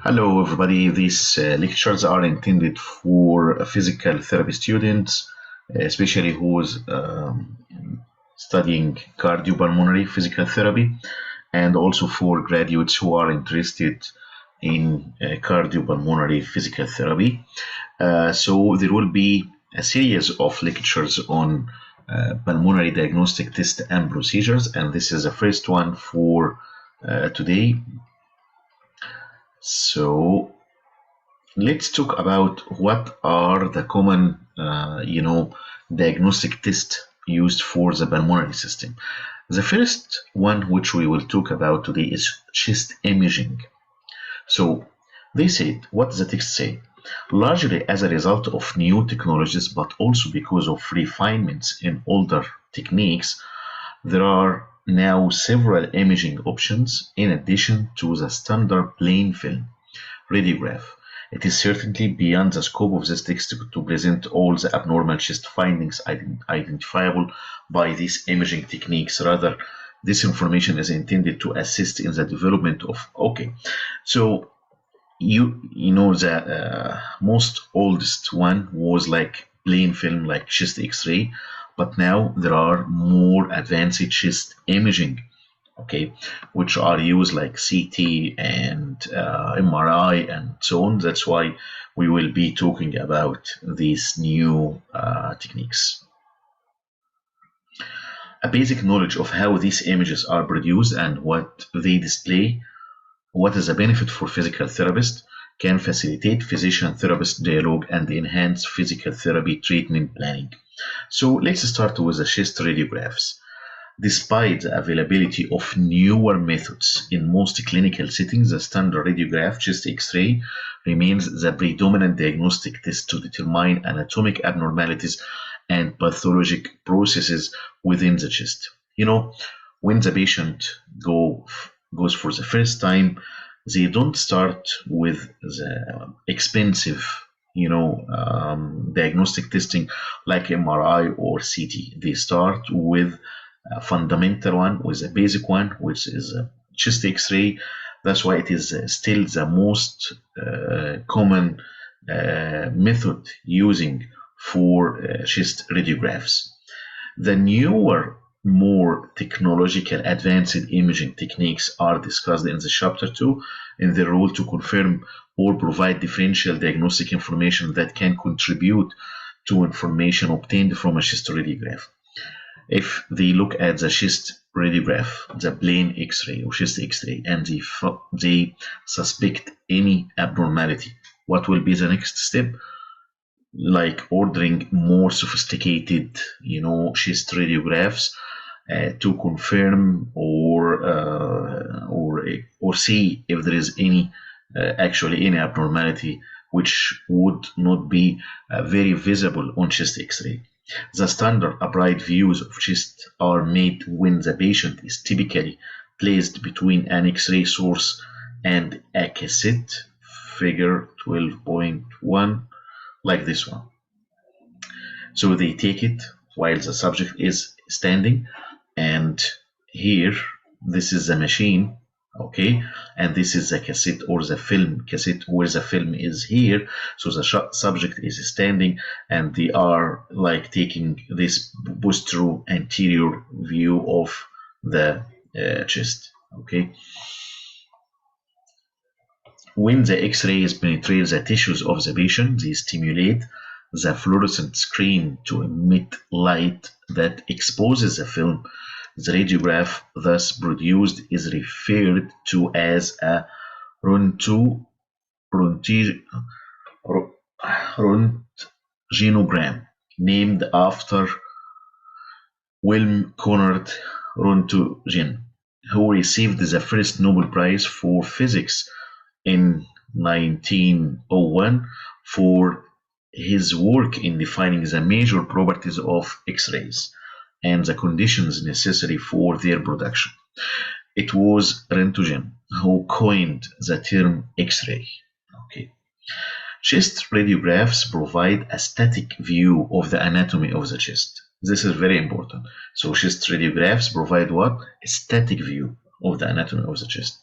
Hello, everybody. These lectures are intended for physical therapy students, especially who's studying cardiopulmonary physical therapy, and also for graduates who are interested in cardiopulmonary physical therapy. So there will be a series of lectures on pulmonary diagnostic test and procedures, and this is the first one for today. So let's talk about what are the common, diagnostic tests used for the pulmonary system. The first one which we will talk about today is chest imaging. So they said, what does the text say? Largely as a result of new technologies, but also because of refinements in older techniques, there are now several imaging options in addition to the standard plain film radiograph. It is certainly beyond the scope of this text to present all the abnormal chest findings identifiable by these imaging techniques. Rather, this information is intended to assist in the development of. Okay, so you know the most oldest one was like plain film, like chest X-ray, but now there are more advanced chest imaging, okay, which are used like CT and MRI and so on. That's why we will be talking about these new techniques. A basic knowledge of how these images are produced and what they display, what is the benefit for physical therapists, can facilitate physician-therapist dialogue and enhance physical therapy treatment planning. So let's start with the chest radiographs. Despite the availability of newer methods in most clinical settings, the standard radiograph, chest X-ray, remains the predominant diagnostic test to determine anatomic abnormalities and pathologic processes within the chest. When the patient goes for the first time, they don't start with the expensive, diagnostic testing like MRI or CT. They start with a fundamental one, with a basic one, which is a chest X-ray. That's why it is still the most common method using for chest radiographs. The newer, more technological advanced imaging techniques are discussed in the chapter 2 in their role to confirm or provide differential diagnostic information that can contribute to information obtained from a chest radiograph. If they look at the chest radiograph, the plain X-ray or chest X-ray, and they suspect any abnormality, what will be the next step? Like ordering more sophisticated, chest radiographs to confirm or see if there is actually any abnormality which would not be very visible on chest X-ray. The standard upright views of chest are made when the patient is typically placed between an X-ray source and a cassette, figure 12.1, like this one. So they take it while the subject is standing, and here, this is the machine, okay, and this is the cassette or the film cassette where the film is here. So the subject is standing, and they are like taking this posterior anterior view of the chest, okay. When the X-rays penetrate the tissues of the patient, they stimulate the fluorescent screen to emit light that exposes the film. The radiograph thus produced is referred to as a Röntgenogram, named after Wilhelm Conrad Röntgen, who received the first Nobel Prize for Physics in 1901 for his work in defining the major properties of X-rays and the conditions necessary for their production. It was Röntgen who coined the term X-ray. Okay. Chest radiographs provide a static view of the anatomy of the chest. This is very important. So chest radiographs provide what? A static view of the anatomy of the chest.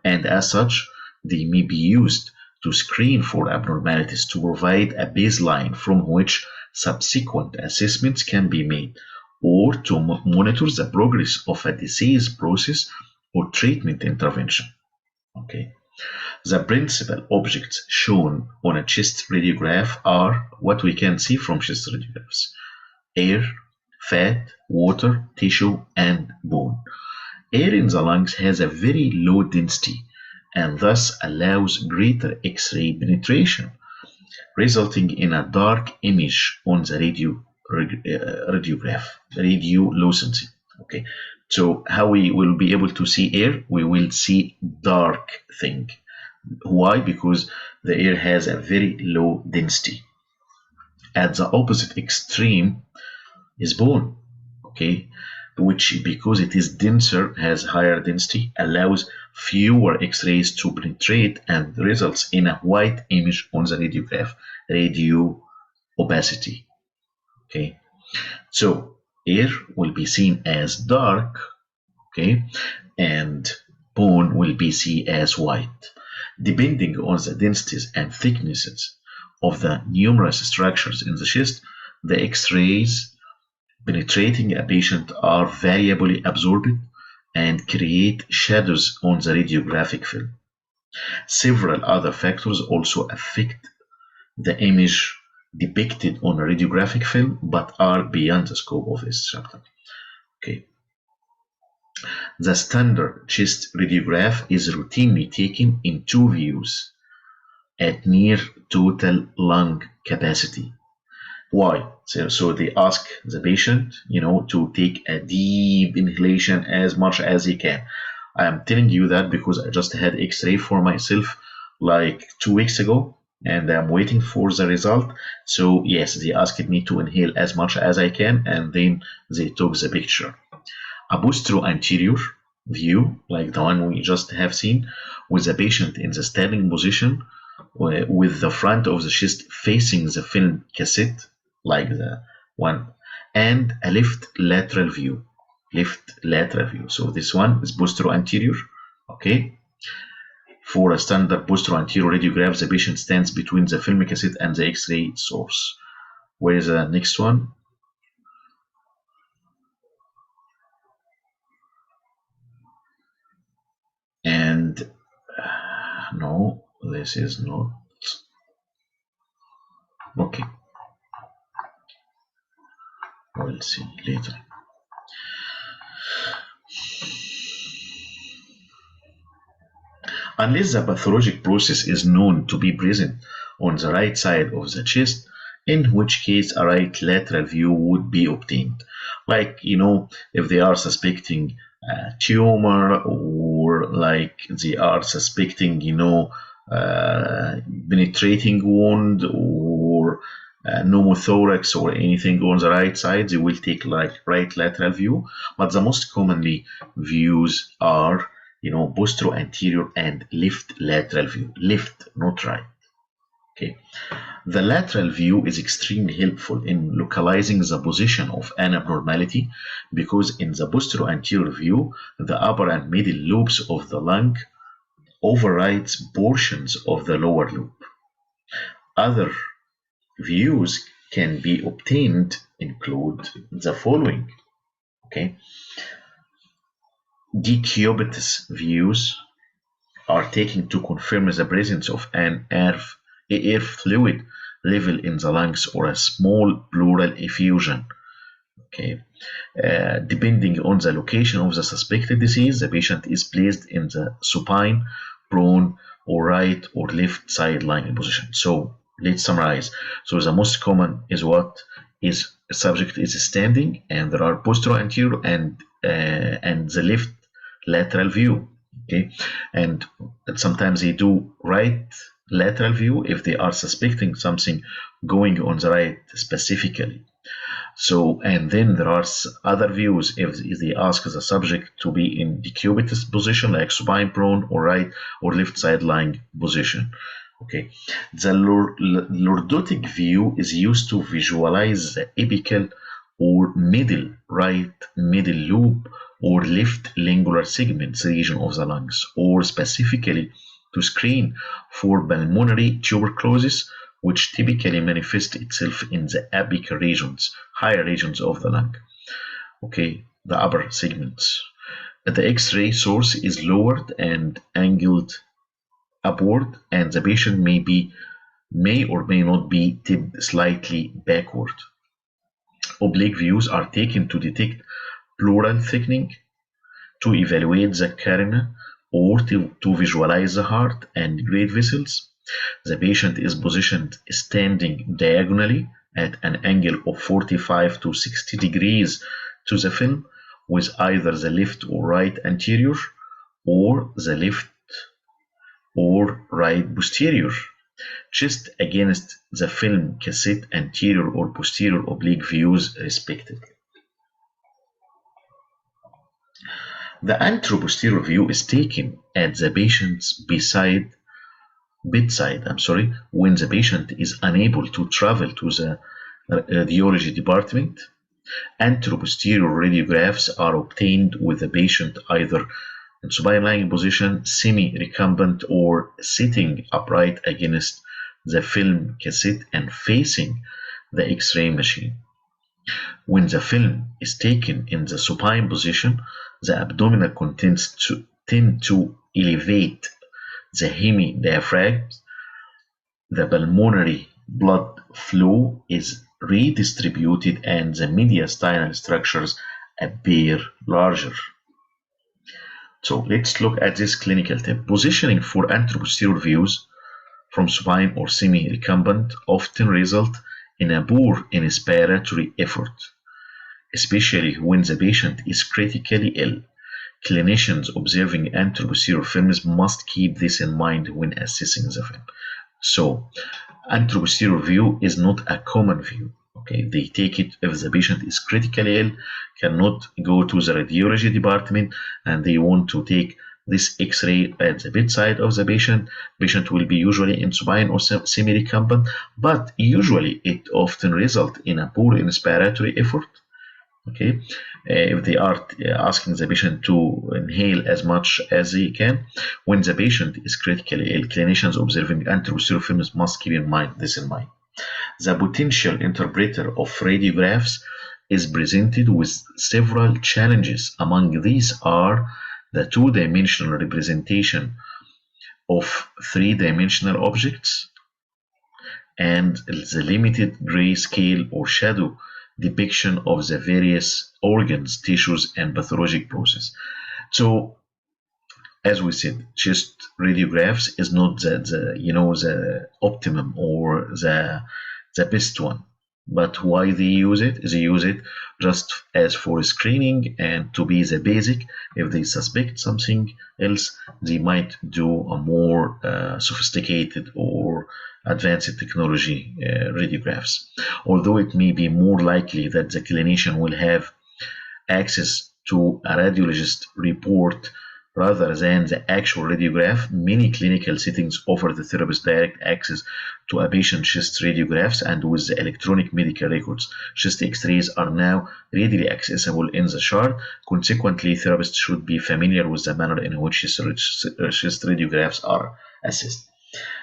And as such, They may be used to screen for abnormalities to provide a baseline from which subsequent assessments can be made, or to monitor the progress of a disease process or treatment intervention. Okay. The principal objects shown on a chest radiograph are what we can see from chest radiographs: air, fat, water, tissue, and bone. Air in the lungs has a very low density and thus allows greater X-ray penetration, resulting in a dark image on the radiograph, radiolucency. Okay, so how we will be able to see air? We will see dark thing. Why? Because the air has a very low density. At the opposite extreme is bone. Okay, which, because it is denser, has higher density, allows fewer X-rays to penetrate and results in a white image on the radiograph, radio opacity. Okay, so air will be seen as dark, okay, and bone will be seen as white. Depending on the densities and thicknesses of the numerous structures in the chest, the X-rays penetrating a patient are variably absorbed and create shadows on the radiographic film. Several other factors also affect the image depicted on a radiographic film but are beyond the scope of this chapter. Okay. The standard chest radiograph is routinely taken in two views at near total lung capacity. Why? So they ask the patient, to take a deep inhalation as much as he can. I am telling you that because I just had X-ray for myself like 2 weeks ago, and I'm waiting for the result. So yes, they asked me to inhale as much as I can, and then they took the picture. A postero-anterior view, like the one we just have seen, with the patient in the standing position, with the front of the chest facing the film cassette, like the one, and a left lateral view. So this one is postero-anterior. Okay. For a standard postero-anterior radiograph, the patient stands between the film cassette and the X-ray source. Where is the next one? And no, this is not. Okay, we'll see later. Unless the pathologic process is known to be present on the right side of the chest, in which case a right lateral view would be obtained. Like, if they are suspecting a tumor, or like they are suspecting, penetrating wound, or pneumothorax, or anything on the right side, they will take like right lateral view. But the most commonly views are postero-anterior and left lateral view. Left, not right. Okay. The lateral view is extremely helpful in localizing the position of an abnormality, because in the postero-anterior view, the upper and middle lobes of the lung overrides portions of the lower lobe. Other views can be obtained include the following. Okay. Decubitus views are taken to confirm the presence of an air fluid level in the lungs or a small pleural effusion. Okay. Depending on the location of the suspected disease, the patient is placed in the supine, prone, or right or left side lying position. So let's summarize. So the most common is what is subject is standing, and there are postero-anterior and the left lateral view. Okay, and sometimes they do right lateral view if they are suspecting something going on the right specifically. So, and then there are other views if they ask the subject to be in decubitus position, like supine, prone, or right or left side lying position. Okay, the lordotic view is used to visualize the apical or right middle lobe or left lingular segments region of the lungs, or specifically to screen for pulmonary tuberculosis, which typically manifests itself in the apical regions, higher regions of the lung, okay, the upper segments. The X-ray source is lowered and angled upward, and the patient may or may not be tipped slightly backward. Oblique views are taken to detect pleural thickening, to evaluate the carina, or to visualize the heart and great vessels. The patient is positioned standing diagonally at an angle of 45 to 60 degrees to the film, with either the left or right anterior or the left or right posterior chest against the film cassette anterior or posterior oblique views respectively. The anteroposterior view is taken at the patient's bedside when the patient is unable to travel to the radiology department. Anteroposterior radiographs are obtained with the patient either in supine lying position, semi-recumbent, or sitting upright against the film cassette and facing the X-ray machine. When the film is taken in the supine position, the abdominal contents tend to elevate the hemidiaphragm. The pulmonary blood flow is redistributed and the mediastinal structures appear larger. So let's look at this clinical tip. Positioning for anteroposterior views from supine or semi-recumbent often result in a poor inspiratory effort, especially when the patient is critically ill. Clinicians observing anteroposterior films must keep this in mind when assessing the film. So, anteroposterior view is not a common view. Okay, they take it if the patient is critically ill, cannot go to the radiology department, and they want to take this X-ray at the bedside of the patient. Patient will be usually in supine or semi-recumbent, but usually it often results in a poor inspiratory effort. Okay, if they are asking the patient to inhale as much as they can. When the patient is critically ill, clinicians observing anteroposterior films must keep this in mind. The potential interpreter of radiographs is presented with several challenges. Among these are the two-dimensional representation of three-dimensional objects and the limited grayscale or shadow depiction of the various organs, tissues, and pathologic process. So, as we said, chest radiographs is not the optimum or the best one. But why they use it? They use it just as for screening and to be the basic. If they suspect something else, they might do a more sophisticated or advanced technology radiographs. Although it may be more likely that the clinician will have access to a radiologist report rather than the actual radiograph, many clinical settings offer the therapist direct access to a patient's chest radiographs, and with the electronic medical records, chest X-rays are now readily accessible in the chart. Consequently, therapists should be familiar with the manner in which chest radiographs are assessed.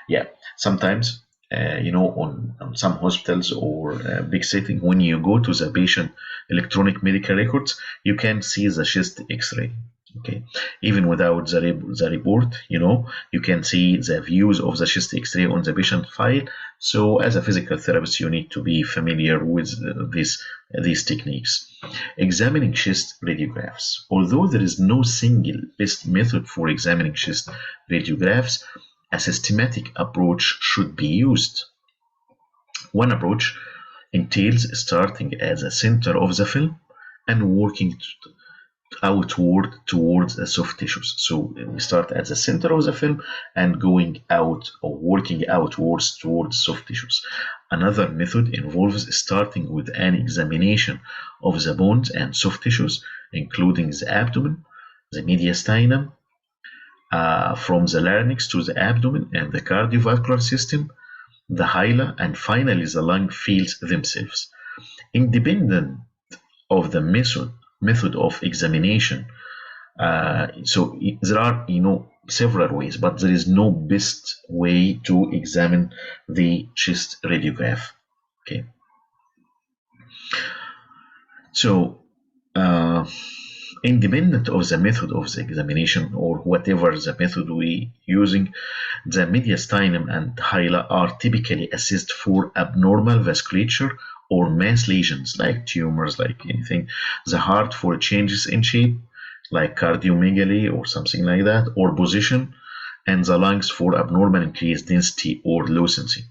Yeah, sometimes, on some hospitals or big setting, when you go to the patient electronic medical records, you can see the chest X-ray. Okay, even without the report, you can see the views of the chest X-ray on the patient file. So, as a physical therapist, you need to be familiar with these techniques. Examining chest radiographs. Although there is no single best method for examining chest radiographs, a systematic approach should be used. One approach entails starting at the center of the film and working outward towards the soft tissues. So we start at the center of the film and going out or working outwards towards soft tissues. Another method involves starting with an examination of the bones and soft tissues, including the abdomen, the mediastinum, from the larynx to the abdomen and the cardiovascular system, the hyla, and finally the lung fields themselves. Independent of the method of examination, so there are several ways, but there is no best way to examine the chest radiograph. Okay, so independent of the method of the examination or whatever the method we using, the mediastinum and hyla are typically assessed for abnormal vasculature or mass lesions like tumors, like anything. The heart for changes in shape, like cardiomegaly or something like that, or position, and the lungs for abnormal increased density or lucency.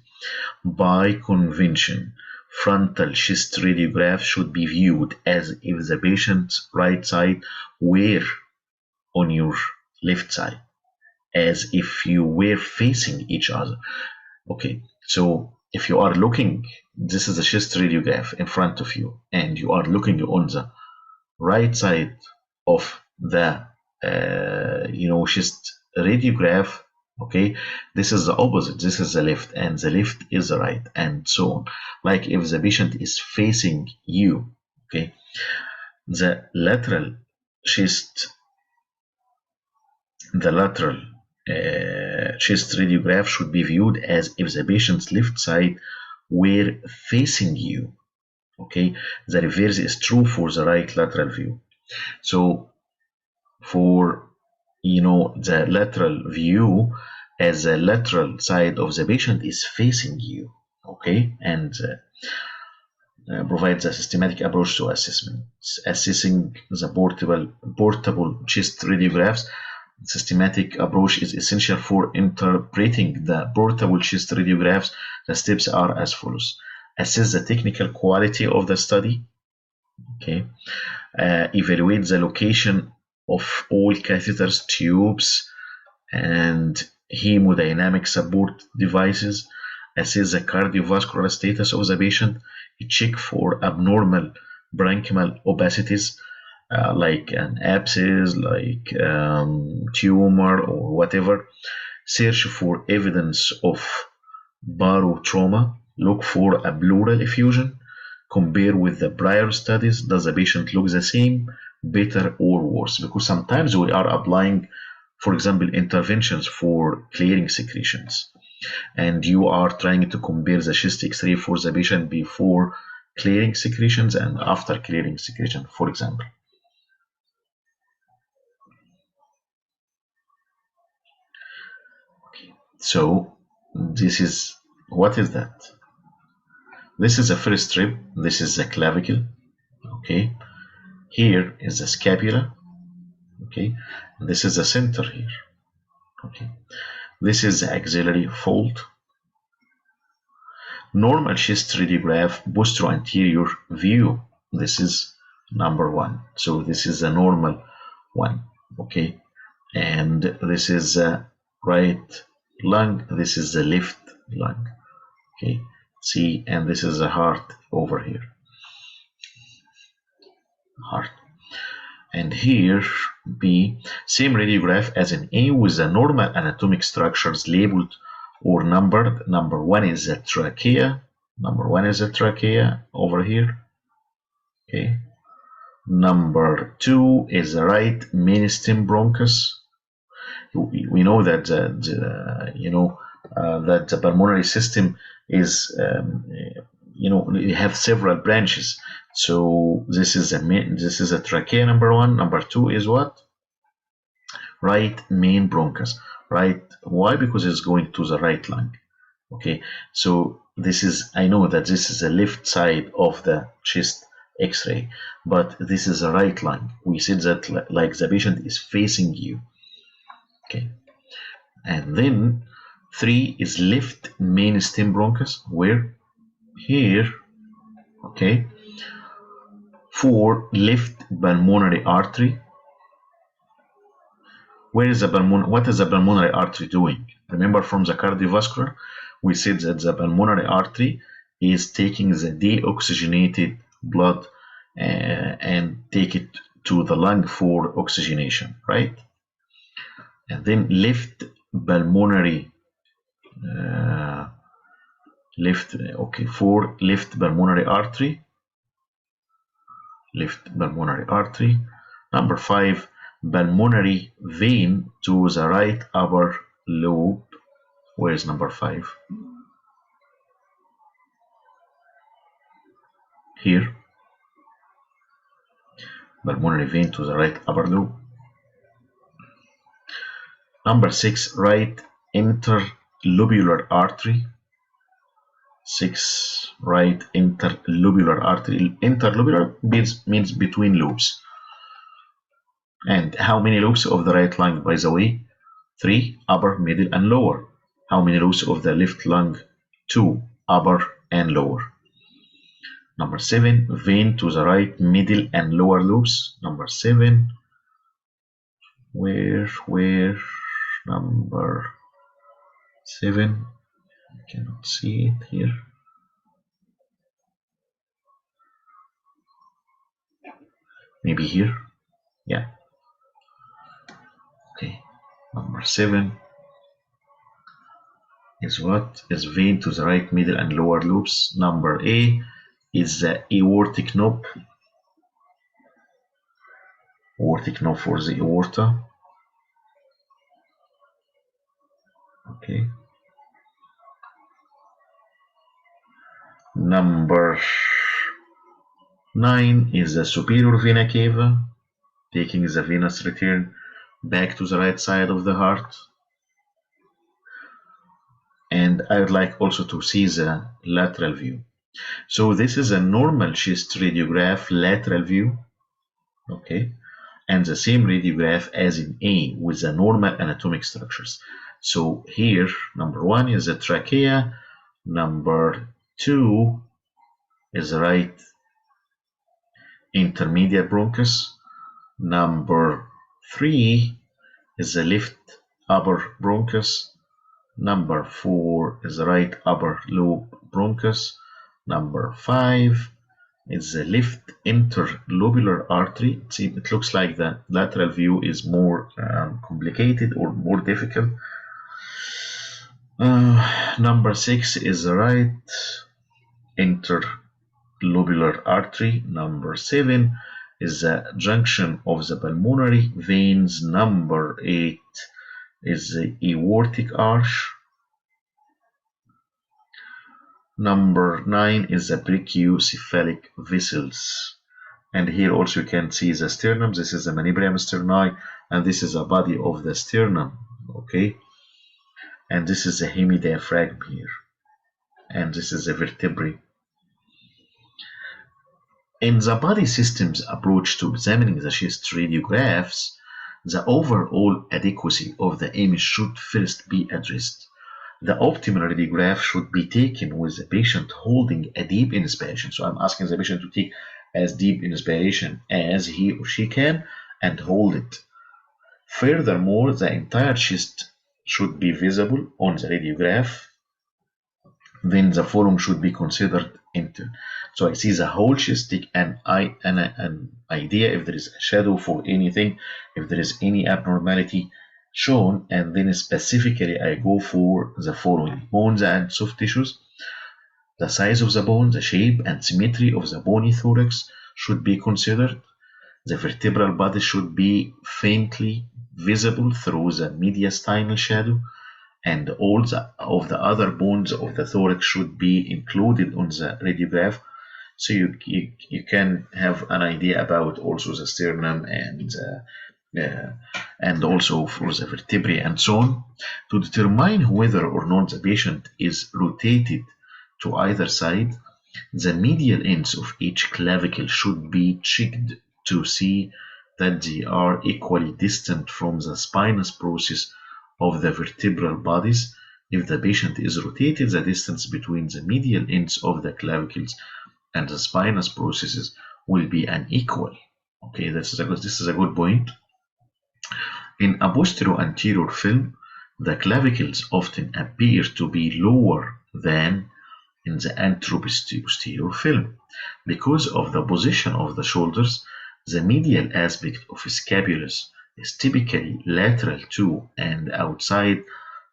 By convention, frontal chest radiograph should be viewed as if the patient's right side were on your left side, as if you were facing each other. Okay, so if you are looking, this is a chest radiograph in front of you, and you are looking on the right side of the chest radiograph. Okay, this is the opposite, this is the left, and the left is the right, and so on. Like if the patient is facing you, okay, the lateral chest chest radiograph should be viewed as if the patient's left side were facing you. Okay, the reverse is true for the right lateral view. So for the lateral view, as the lateral side of the patient is facing you, okay, and provides a systematic approach to assessment. Assessing the portable chest radiographs, systematic approach is essential for interpreting the portable chest radiographs. The steps are as follows: assess the technical quality of the study, okay, evaluate the location of all catheters, tubes, and hemodynamic support devices, assess the cardiovascular status of the patient, check for abnormal parenchymal opacities, like an abscess, like tumor or whatever, search for evidence of barotrauma, look for a pleural effusion, compare with the prior studies. Does the patient look the same, better, or worse? Because sometimes we are applying, for example, interventions for clearing secretions, and you are trying to compare the chest X-ray for the patient before clearing secretions and after clearing secretion, for example. Okay. So this is, what is that? This is the first rib, this is the clavicle, okay. Here is the scapula, okay. This is the center here, okay. This is the axillary fold. Normal chest radiograph, posterior-anterior view. This is number one. So this is the normal one, okay. And this is the right lung. This is the left lung, okay. See, and this is the heart over here. Heart. And here B, same radiograph as in A with the normal anatomic structures labeled or numbered. Number one is the trachea. Number one is the trachea over here. Okay. Number two is the right mainstem bronchus. We know that that the pulmonary system is you have several branches. So this is a trachea, number one. Number two is what? Right main bronchus. Right. Why? Because it's going to the right lung. Okay. So this is, I know that this is the left side of the chest X-ray, but this is the right lung. We said that like the patient is facing you. Okay. And then 3 is left main stem bronchus, where here, okay. 4, left pulmonary artery. Where is the what is the pulmonary artery doing? Remember from the cardiovascular, we said that the pulmonary artery is taking the deoxygenated blood and take it to the lung for oxygenation, right? And then left pulmonary for left pulmonary artery. Number 5, pulmonary vein to the right upper lobe. Where is number 5? Here. Pulmonary vein to the right upper lobe. Number 6, right interlobular artery. 6, right interlobular artery. Interlobular means between lobes. And how many lobes of the right lung, by the way? 3, upper, middle, and lower. How many lobes of the left lung? 2, upper and lower. Number 7, vein to the right, middle, and lower lobes. Number 7, where, number 7, I cannot see it here. Maybe here, yeah. Okay, number 7 is what? Is vein to the right, middle, and lower lobes. Number A is the aortic knob. Aortic knob for the aorta. Okay. Number 9 is the superior vena cava, taking the venous return back to the right side of the heart. And I would like also to see the lateral view. So this is a normal chest radiograph lateral view, okay, and the same radiograph as in A with the normal anatomic structures. So here, number 1 is the trachea, number 2 is the right intermediate bronchus, number 3 is the left upper bronchus, number 4 is the right upper lobe bronchus, number 5 is the left interlobular artery. See, it looks like the lateral view is more complicated or more difficult. Number 6 is the right interlobular artery. Number 7 is the junction of the pulmonary veins. Number 8 is the aortic arch. Number 9 is the brachiocephalic vessels. And here also you can see the sternum. This is the manubrium sterni, and this is the body of the sternum, okay? And this is the hemidiaphragm here. And this is the vertebrae. In the body systems approach to examining the chest radiographs, the overall adequacy of the image should first be addressed. The optimal radiograph should be taken with the patient holding a deep inspiration. So I'm asking the patient to take as deep inspiration as he or she can and hold it. Furthermore, the entire chest should be visible on the radiograph. Then the following should be considered into. So I see the whole chest, take an idea if there is a shadow for anything, if there is any abnormality shown, and then specifically I go for the following: bones and soft tissues, the size of the bone, the shape and symmetry of the bony thorax should be considered. The vertebral body should be faintly visible through the mediastinal shadow, and all of the other bones of the thorax should be included on the radiograph, so you can have an idea about also the sternum and also for the vertebrae and so on, to determine whether or not the patient is rotated to either side. The medial ends of each clavicle should be checked to see that they are equally distant from the spinous process of the vertebral bodies. If the patient is rotated, the distance between the medial ends of the clavicles and the spinous processes will be unequal. Okay, this is a good point. In a posterior-anterior film, the clavicles often appear to be lower than in the anteroposterior film. Because of the position of the shoulders, the medial aspect of scapulus is typically lateral to and outside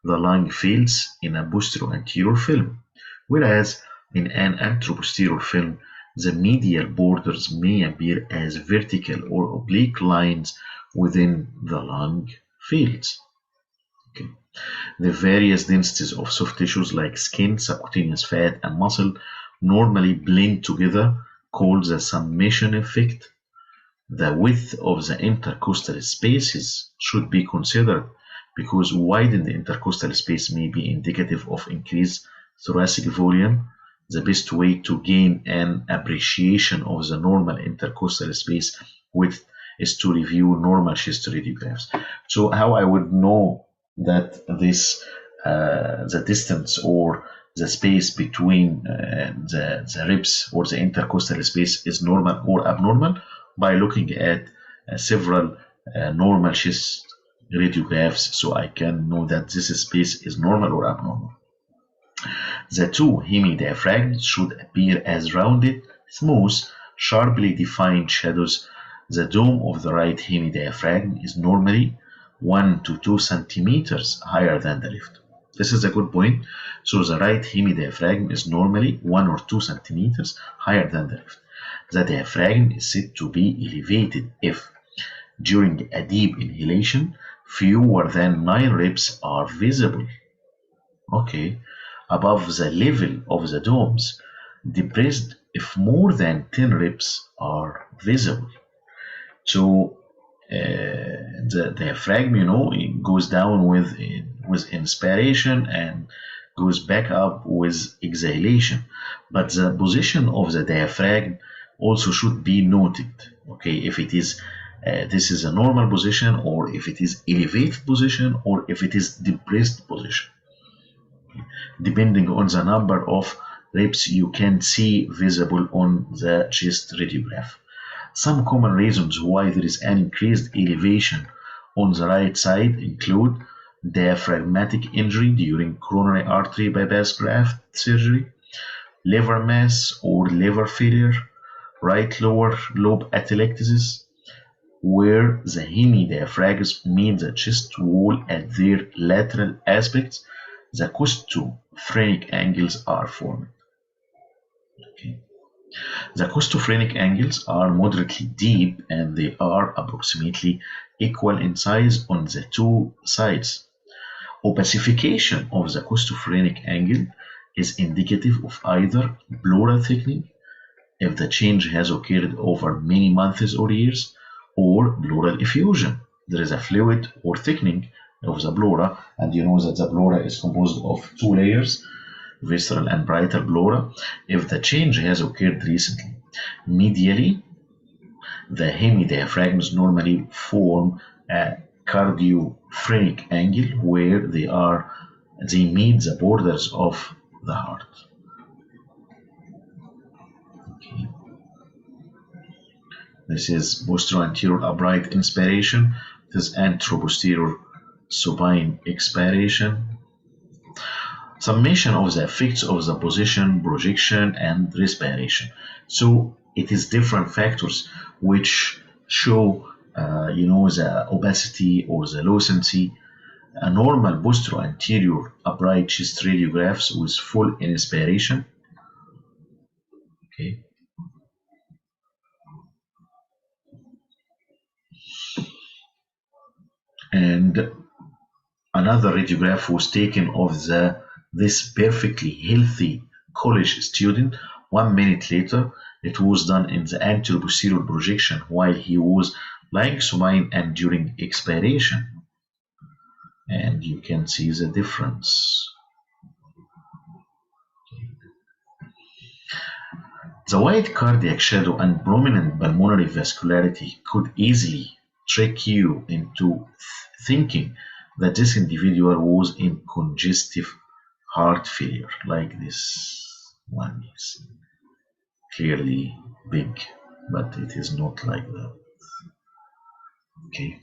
the lung fields in a posterior-anterior film, whereas in an anteroposterior film, the medial borders may appear as vertical or oblique lines within the lung fields. Okay. The various densities of soft tissues like skin, subcutaneous fat, and muscle normally blend together, called the summation effect. The width of the intercostal spaces should be considered because widened intercostal space may be indicative of increased thoracic volume. The best way to gain an appreciation of the normal intercostal space width is to review normal chest radiographs. So how I would know that this the distance or the space between the ribs or the intercostal space is normal or abnormal by looking at several normal chest radiographs, so I can know that this space is normal or abnormal. The two hemidiaphragms should appear as rounded, smooth, sharply defined shadows. The dome of the right hemidiaphragm is normally 1 to 2 centimeters higher than the left. This is a good point. So the right hemidiaphragm is normally 1 or 2 centimeters higher than the left. The diaphragm is said to be elevated if, during a deep inhalation, fewer than 9 ribs are visible. Okay, above the level of the domes, depressed if more than 10 ribs are visible. So the diaphragm, it goes down with inspiration and goes back up with exhalation. But the position of the diaphragm also should be noted. Okay, if it is this is a normal position, or if it is elevated position, or if it is depressed position, depending on the number of ribs you can see visible on the chest radiograph. Some common reasons why there is an increased elevation on the right side include diaphragmatic injury during coronary artery bypass graft surgery, liver mass or liver failure, right lower lobe atelectasis, where the hemidiaphragms meet the chest wall at their lateral aspects, the costophrenic angles are formed. Okay. The costophrenic angles are moderately deep and they are approximately equal in size on the two sides. Opacification of the costophrenic angle is indicative of either pleural thickening, if the change has occurred over many months or years, or pleural effusion. There is a fluid or thickening of the pleura, and you know that the pleura is composed of two layers, visceral and parietal pleura. If the change has occurred recently, medially, the hemidiaphragms normally form a cardiophrenic angle where they meet the borders of the heart. Okay. This is posterior-anterior upright inspiration. This is anteroposterior supine expiration. Summation of the effects of the position, projection, and respiration. So it is different factors which show, the opacity or the lucency. A normal posterior-anterior upright chest radiographs with full inspiration. Okay. And another radiograph was taken of this perfectly healthy college student. 1 minute later, it was done in the anterior posterior projection while he was lying supine and during expiration. And you can see the difference. The wide cardiac shadow and prominent pulmonary vascularity could easily trick you into thinking that this individual was in congestive heart failure, like this one is clearly big, but it is not like that. Okay.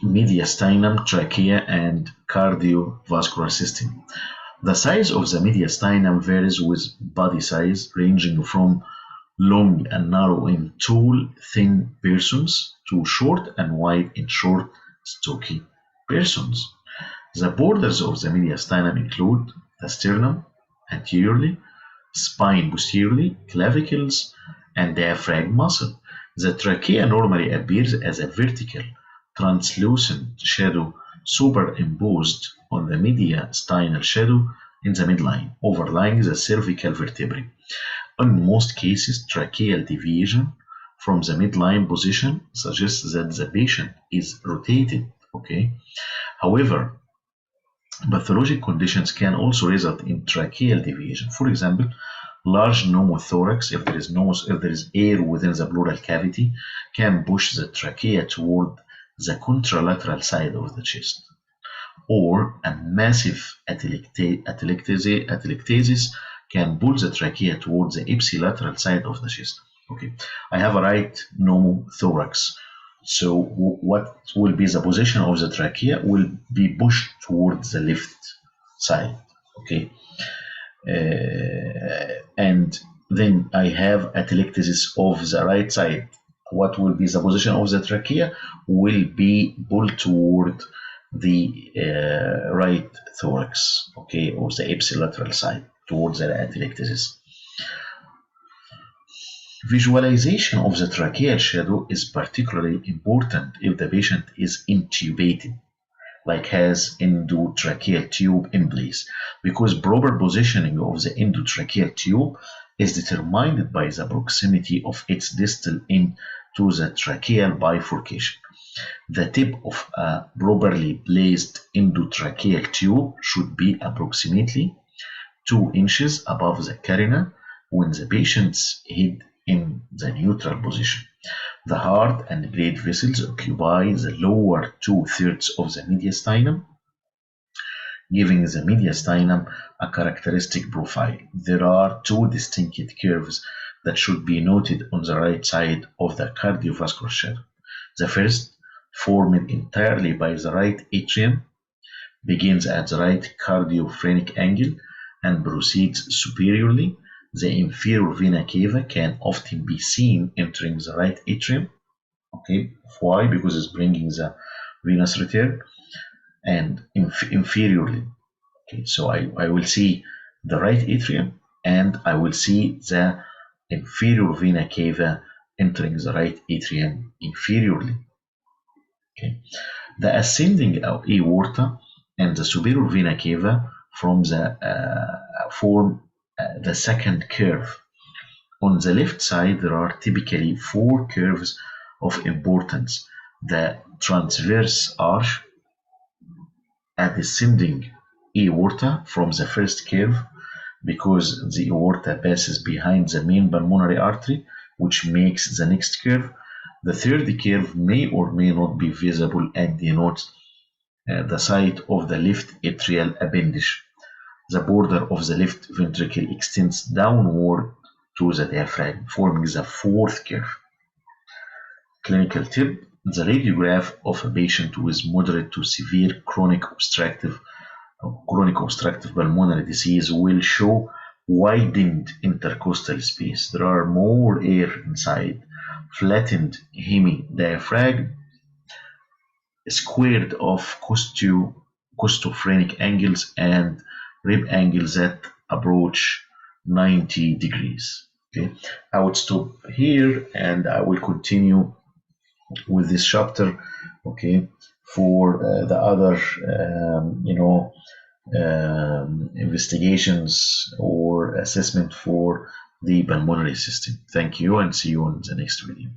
Mediastinum, trachea, and cardiovascular system. The size of the mediastinum varies with body size, ranging from long and narrow in tall, thin persons to short and wide in short, stocky persons. The borders of the mediastinum include the sternum anteriorly, spine posteriorly, clavicles, and diaphragm muscle. The trachea normally appears as a vertical, translucent shadow superimposed on the mediastinal shadow in the midline, overlying the cervical vertebrae. In most cases, tracheal deviation from the midline position suggests that the patient is rotated. Okay. However, pathologic conditions can also result in tracheal deviation. For example, large pneumothorax, if there is air within the pleural cavity, can push the trachea toward the contralateral side of the chest. Or a massive atelectasis can pull the trachea towards the ipsilateral side of the chest. Okay, I have a right pneumothorax. So what will be the position of the trachea will be pushed towards the left side. Okay, and then I have atelectasis of the right side. What will be the position of the trachea will be pulled toward the right thorax, okay, or the ipsilateral side towards the atelectasis. Visualization of the tracheal shadow is particularly important if the patient is intubated, like has endotracheal tube in place, because proper positioning of the endotracheal tube is determined by the proximity of its distal end to the tracheal bifurcation. The tip of a properly placed endotracheal tube should be approximately 2 inches above the carina when the patient's head in the neutral position. The heart and blood vessels occupy the lower 2/3 of the mediastinum, giving the mediastinum a characteristic profile. There are 2 distinct curves that should be noted on the right side of the cardiovascular shadow. The first, formed entirely by the right atrium, begins at the right cardiophrenic angle and proceeds superiorly. The inferior vena cava can often be seen entering the right atrium. Okay, why? Because it's bringing the venous return, and inferiorly. Okay, so I will see the right atrium and I will see the inferior vena cava entering the right atrium inferiorly. Okay, the ascending aorta and the superior vena cava form the second curve. On the left side, there are typically 4 curves of importance: the transverse arch, a descending aorta from the first curve, because the aorta passes behind the main pulmonary artery, which makes the next curve. The third curve may or may not be visible and denotes the site of the left atrial appendage. The border of the left ventricle extends downward to the diaphragm, forming the fourth curve. Clinical tip: the radiograph of a patient with moderate to severe chronic obstructive pulmonary disease will show widened intercostal space. There are more air inside, flattened hemidiaphragm, squared off costophrenic angles, and rib angles that approach 90 degrees. Okay, I would stop here and I will continue with this chapter, okay, for the other investigations or assessment for the pulmonary system. Thank you and see you on the next video.